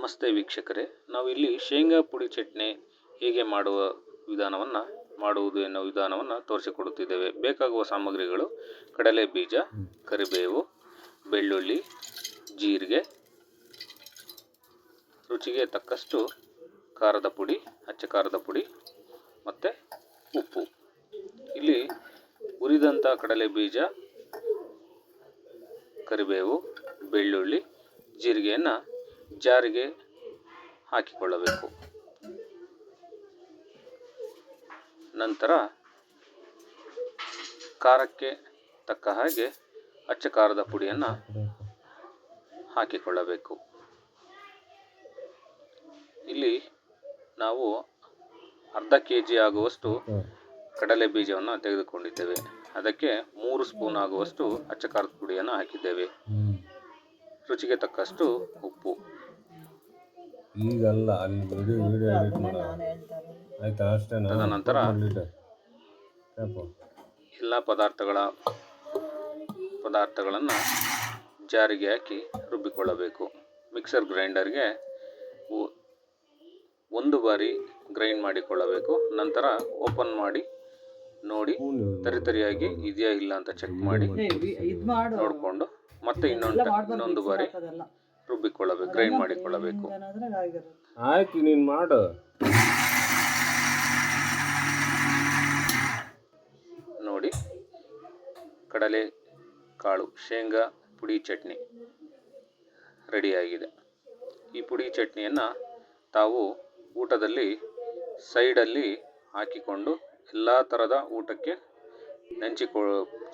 ನಮಸ್ತೆ ವೀಕ್ಷಕರೇ, ನಾವು ಇಲ್ಲಿ ಶೇಂಗಾ ಪುಡಿ ಚಟ್ನಿ ಹೇಗೆ ಮಾಡುವುದು ಎನ್ನುವ ವಿಧಾನವನ್ನು ತೋರಿಸಿಕೊಡುತ್ತಿದ್ದೇವೆ. ಬೇಕಾಗುವ ಸಾಮಗ್ರಿಗಳು: ಕಡಲೆ ಬೀಜ, ಕರಿಬೇವು, ಬೆಳ್ಳುಳ್ಳಿ, ಜೀರಿಗೆ, ರುಚಿಗೆ ತಕ್ಕಷ್ಟು ಖಾರದ ಪುಡಿ, ಅಚ್ಚ ಖಾರದ ಪುಡಿ ಮತ್ತು ಉಪ್ಪು. ಇಲ್ಲಿ ಹುರಿದಂಥ ಕಡಲೆ ಬೀಜ, ಕರಿಬೇವು, ಬೆಳ್ಳುಳ್ಳಿ, ಜೀರಿಗೆಯನ್ನು ಜಾರಿಗೆ ಹಾಕಿಕೊಳ್ಳಬೇಕು. ನಂತರ ಖಾರಕ್ಕೆ ತಕ್ಕ ಹಾಗೆ ಅಚ್ಚ ಖಾರದ ಪುಡಿಯನ್ನು ಹಾಕಿಕೊಳ್ಳಬೇಕು. ಇಲ್ಲಿ ನಾವು ಅರ್ಧ kg ಆಗುವಷ್ಟು ಕಡಲೆ ಬೀಜವನ್ನು ತೆಗೆದುಕೊಂಡಿದ್ದೇವೆ. ಅದಕ್ಕೆ 3 ಸ್ಪೂನ್ ಆಗುವಷ್ಟು ಅಚ್ಚ ಖಾರದ ಪುಡಿಯನ್ನು ಹಾಕಿದ್ದೇವೆ. ರುಚಿಗೆ ತಕ್ಕಷ್ಟು ಉಪ್ಪು. ಈಗಲ್ಲ ಅಲ್ಲಿ ವಿಡಿಯೋ ಎಡಿಟ್ ಮಾಡ ಆಯ್ತಾ ಅಷ್ಟೇ. ತದನಂತರ ಎಲ್ಲ ಪದಾರ್ಥಗಳನ್ನು ಜಾರಿಗೆ ಹಾಕಿ ರುಬ್ಬಿಕೊಳ್ಳಬೇಕು. ಮಿಕ್ಸರ್ ಗ್ರೈಂಡರ್ಗೆ 1 ಬಾರಿ ಗ್ರೈಂಡ್ ಮಾಡಿಕೊಳ್ಳಬೇಕು. ನಂತರ ಓಪನ್ ಮಾಡಿ ನೋಡಿ ತರಿಯಾಗಿ ಇದೆಯಾ ಇಲ್ಲ ಅಂತ ಚೆಕ್ ಮಾಡಿ ನೋಡಿಕೊಂಡು ಮತ್ತೆ ಇನ್ನೊಂದು ಬಾರಿ ರುಬ್ಬಿಕೊಳ್ಳಬೇಕು, ಗ್ರೈಂಡ್ ಮಾಡಿಕೊಳ್ಳಬೇಕು. ಆಯ್ತು, ನೀನು ಮಾಡು. ನೋಡಿ, ಕಡಲೆ ಕಾಳು ಶೇಂಗಾ ಪುಡಿ ಚಟ್ನಿ ರೆಡಿಯಾಗಿದೆ. ಈ ಪುಡಿ ಚಟ್ನಿಯನ್ನು ತಾವು ಊಟದಲ್ಲಿ ಸೈಡಲ್ಲಿ ಹಾಕಿಕೊಂಡು ಎಲ್ಲ ಥರದ ಊಟಕ್ಕೆ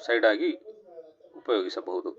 ಸೈಡಾಗಿ ಉಪಯೋಗಿಸಬಹುದು.